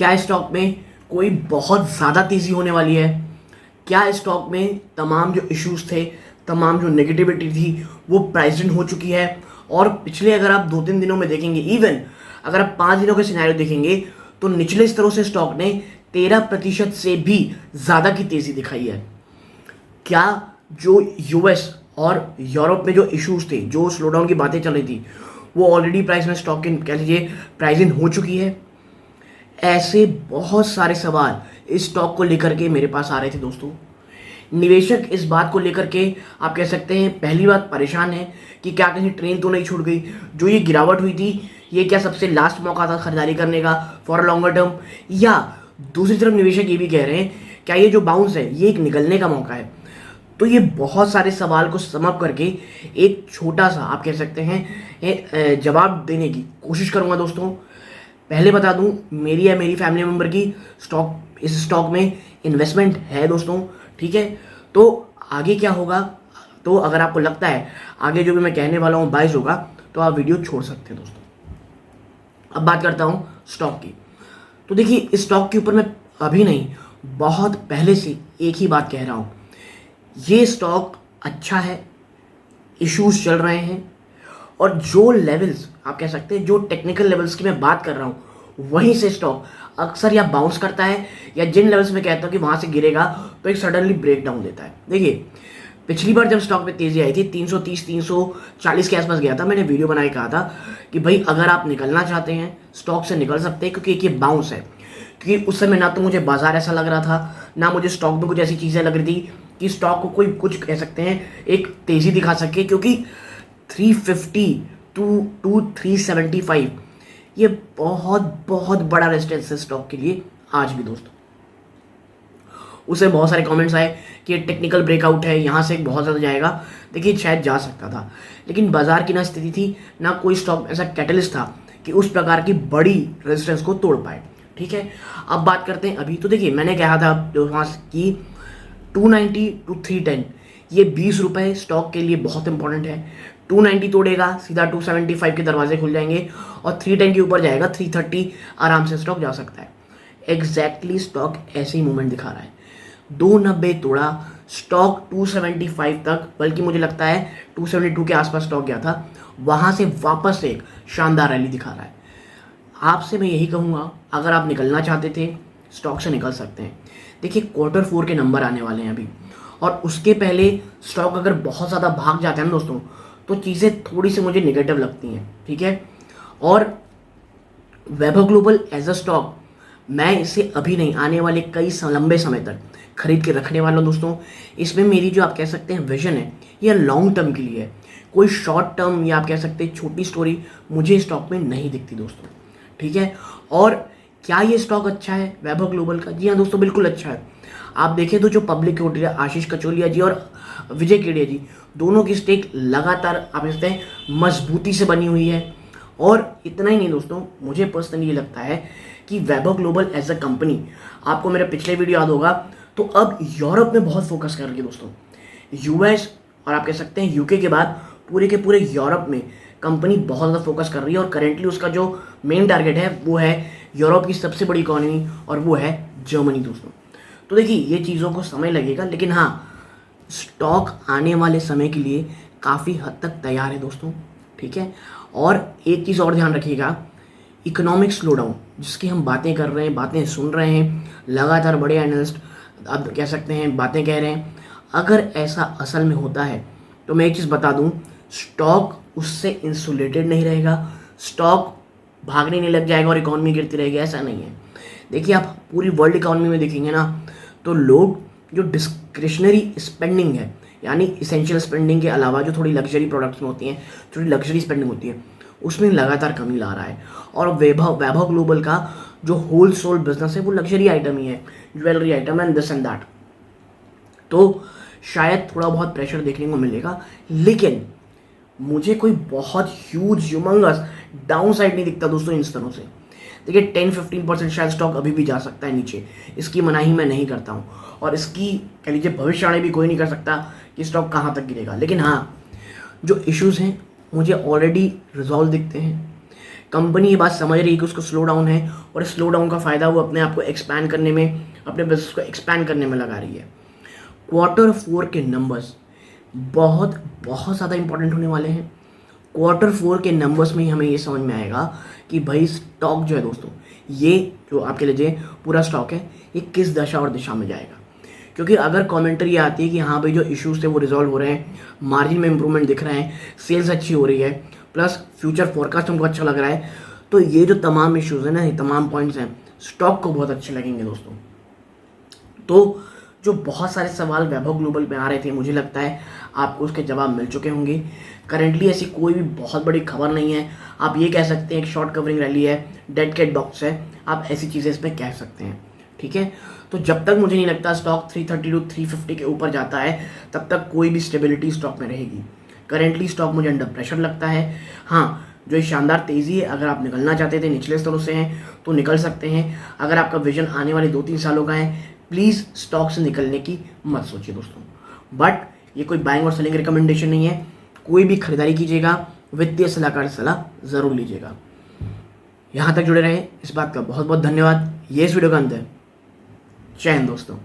क्या स्टॉक में कोई बहुत ज़्यादा तेज़ी होने वाली है? क्या स्टॉक में तमाम जो इश्यूज थे, तमाम जो नेगेटिविटी थी, वो प्रेजेंट हो चुकी है? और पिछले अगर आप 2-3 दिनों में देखेंगे, इवन अगर आप 5 दिनों के सिनेरियो देखेंगे, तो निचले स्तरों से स्टॉक ने 13% से भी ज़्यादा की तेज़ी दिखाई है। क्या जो यूएस और यूरोप में जो इश्यूज थे, जो स्लोडाउन की बातें चल रही थी, वो ऑलरेडी प्राइस में स्टॉक की कह लीजिए प्राइसिंग हो चुकी है? ऐसे बहुत सारे सवाल इस स्टॉक को लेकर के मेरे पास आ रहे थे दोस्तों। निवेशक इस बात को लेकर के आप कह सकते हैं पहली बात परेशान है कि क्या कहीं ट्रेन तो नहीं छूट गई, जो ये गिरावट हुई थी ये क्या सबसे लास्ट मौका था खरीदारी करने का फॉर लॉन्गर टर्म, या दूसरी तरफ निवेशक ये भी कह रहे हैं क्या ये जो बाउंस है ये एक निकलने का मौका है? तो ये बहुत सारे सवाल को समअप करके एक छोटा सा आप कह सकते हैं जवाब देने की कोशिश करूंगा दोस्तों। पहले बता दूं, मेरी या मेरी फैमिली मेम्बर की इस स्टॉक में इन्वेस्टमेंट है दोस्तों, ठीक है? तो आगे क्या होगा, तो अगर आपको लगता है आगे जो भी मैं कहने वाला हूँ बाइज होगा, तो आप वीडियो छोड़ सकते हैं दोस्तों। अब बात करता हूँ स्टॉक की। तो देखिए, इस स्टॉक के ऊपर मैं अभी नहीं, बहुत पहले से एक ही बात कह रहा हूँ, ये स्टॉक अच्छा है, इश्यूज चल रहे हैं, और जो लेवल्स आप कह सकते हैं, जो टेक्निकल लेवल्स की मैं बात कर रहा हूँ, वहीं से स्टॉक अक्सर या बाउंस करता है, या जिन लेवल्स में कहता हूँ कि वहाँ से गिरेगा तो एक सडनली ब्रेक डाउन देता है। देखिए, पिछली बार जब स्टॉक में तेज़ी आई थी 330 340 के आसपास गया था, मैंने वीडियो बना के कहा था कि भाई अगर आप निकलना चाहते हैं स्टॉक से निकल सकते हैं, क्योंकि एक ये बाउंस है। क्योंकि उस समय ना तो मुझे बाजार ऐसा लग रहा था, ना मुझे स्टॉक में कुछ ऐसी चीज़ें लग रही थी कि स्टॉक को कोई कुछ कह सकते हैं एक तेज़ी दिखा सके, क्योंकि 350 टू 375 ये बहुत बहुत बड़ा रेजिस्टेंस है स्टॉक के लिए आज भी दोस्तों। उसे बहुत सारे कमेंट्स आए कि ये टेक्निकल ब्रेकआउट है, यहाँ से बहुत ज़्यादा जाएगा। देखिए, शायद जा सकता था, लेकिन बाजार की ना स्थिति थी, ना कोई स्टॉक ऐसा कैटलिस्ट था कि उस प्रकार की बड़ी रेजिस्टेंस को तोड़ पाए, ठीक है? अब बात करते हैं अभी। तो देखिए, मैंने कहा था जो वहाँ की 290 टू 310, ये 20 रुपये स्टॉक के लिए बहुत इंपॉर्टेंट है। 290 तोड़ेगा, सीधा 275 के दरवाजे खुल जाएंगे, और 310 के ऊपर जाएगा 330, आराम से स्टॉक जा सकता है। एग्जैक्टली स्टॉक ऐसे ही मूवमेंट दिखा रहा है। 290 तोड़ा, स्टॉक 275 तक, बल्कि मुझे लगता है 272 के आसपास स्टॉक गया था, वहाँ से वापस एक शानदार रैली दिखा रहा है। आपसे मैं यही कहूँगा, अगर आप निकलना चाहते थे स्टॉक से निकल सकते हैं। देखिए, Q4 के नंबर आने वाले हैं अभी, और उसके पहले स्टॉक अगर बहुत ज़्यादा भाग जाते हैं ना दोस्तों, तो चीज़ें थोड़ी सी मुझे नेगेटिव लगती हैं, ठीक है? और वैभव ग्लोबल एज अ स्टॉक मैं इसे अभी नहीं, आने वाले कई लंबे समय तक खरीद के रखने वाला हूँ दोस्तों। इसमें मेरी जो आप कह सकते हैं विजन है, ये लॉन्ग टर्म के लिए है। कोई शॉर्ट टर्म या आप कह सकते हैं छोटी स्टोरी मुझे स्टॉक में नहीं दिखती दोस्तों, ठीक है? और क्या ये स्टॉक अच्छा है वैभव ग्लोबल का? जी हाँ दोस्तों, बिल्कुल अच्छा है। आप देखें तो जो पब्लिक इक्विटी है, आशीष कचोलिया जी और विजय केडिया जी, दोनों की स्टेक लगातार आप कहते हैं मजबूती से बनी हुई है। और इतना ही नहीं दोस्तों, मुझे पर्सनली ये लगता है कि वैभव ग्लोबल एज अ कंपनी, आपको मेरा पिछले वीडियो याद होगा, तो अब यूरोप में बहुत फोकस कर रही है दोस्तों। यूएस और आप कह सकते हैं यूके के बाद पूरे के पूरे यूरोप में कंपनी बहुत ज़्यादा फोकस कर रही है, और करेंटली उसका जो मेन टारगेट है वो है यूरोप की सबसे बड़ी इकॉनमी, और वो है जर्मनी दोस्तों। तो देखिए, ये चीज़ों को समय लगेगा, लेकिन हाँ, स्टॉक आने वाले समय के लिए काफ़ी हद तक तैयार है दोस्तों, ठीक है? और एक चीज़ और ध्यान रखिएगा, इकोनॉमिक स्लोडाउन जिसकी हम बातें कर रहे हैं, बातें सुन रहे हैं, लगातार बड़े एनालिस्ट अब कह सकते हैं बातें कह रहे हैं, अगर ऐसा असल में होता है तो मैं एक चीज़ बता दूं, स्टॉक उससे इंसुलेटेड नहीं रहेगा, स्टॉक भागने नहीं लग जाएगा और इकॉनमी गिरती रहेगी, ऐसा नहीं है। देखिए, आप पूरी वर्ल्ड इकॉनमी में देखेंगे ना, तो लोग जो डिस्क्रिशनरी स्पेंडिंग है, यानी इसेंशियल स्पेंडिंग के अलावा जो थोड़ी लग्जरी प्रोडक्ट्स में होती हैं, थोड़ी लग्जरी स्पेंडिंग होती है, उसमें लगातार कमी ला रहा है। और वैभव ग्लोबल का जो होल सोल बिजनेस है वो लग्जरी आइटम ही है, jewellery item and this and that. तो शायद थोड़ा बहुत प्रेशर देखने को मिलेगा, लेकिन मुझे कोई बहुत ह्यूज ह्यूमंगस डाउन साइड नहीं दिखता दोस्तों इन स्तरों से। देखिए, 10-15% शायद स्टॉक अभी भी जा सकता है नीचे, इसकी मनाही मैं नहीं करता हूँ, और इसकी कह लीजिए भविष्यवाणी भी कोई नहीं कर सकता कि स्टॉक कहाँ तक गिरेगा। लेकिन हाँ, जो इश्यूज़ हैं मुझे ऑलरेडी रिजॉल्व दिखते हैं। कंपनी ये बात समझ रही है कि उसको स्लो डाउन है और स्लो डाउन का फ़ायदा वो अपने आप को एक्सपैंड करने में, अपने बिजनेस को एक्सपैंड करने में लगा रही है। Q4 के नंबर्स बहुत बहुत ज़्यादा इंपॉर्टेंट होने वाले हैं। Q4 के नंबर्स में ही हमें ये समझ में आएगा कि भाई स्टॉक जो है दोस्तों, ये जो आपके लीजिए पूरा स्टॉक है, ये किस दशा और दिशा में जाएगा। क्योंकि अगर कमेंट्री आती है कि हाँ भाई जो इश्यूज थे वो रिजॉल्व हो रहे हैं, मार्जिन में इंप्रूवमेंट दिख रहे हैं, सेल्स अच्छी हो रही है, प्लस फ्यूचर फोरकास्ट हमको अच्छा लग रहा है, तो ये जो तमाम इश्यूज हैं ना, ये तमाम पॉइंट्स हैं, स्टॉक को बहुत अच्छे लगेंगे दोस्तों। तो जो बहुत सारे सवाल वैभव ग्लोबल पे आ रहे थे, मुझे लगता है आपको उसके जवाब मिल चुके होंगे। करेंटली ऐसी कोई भी बहुत बड़ी खबर नहीं है। आप ये कह सकते हैं एक शॉर्ट कवरिंग रैली है, डेड कैट बॉक्स है, आप ऐसी चीज़ें इसमें कह सकते हैं, ठीक है। तो जब तक मुझे नहीं लगता स्टॉक 330 to 350 के ऊपर जाता है, तब तक कोई भी स्टेबिलिटी स्टॉक में रहेगी। करेंटली स्टॉक मुझे अंडर प्रेशर लगता है। हाँ, जो ये शानदार तेज़ी है, अगर आप निकलना चाहते थे निचले स्तरों से हैं तो निकल सकते हैं। अगर आपका विजन आने वाले 2-3 सालों का है, प्लीज़ स्टॉक से निकलने की मत सोचिए दोस्तों। बट ये कोई बाइंग और सेलिंग रिकमेंडेशन नहीं है। कोई भी खरीदारी कीजिएगा, वित्तीय सलाहकार सलाह ज़रूर लीजिएगा। यहाँ तक जुड़े रहे, इस बात का बहुत बहुत धन्यवाद। ये इस वीडियो का अंत है। जय हिंद दोस्तों।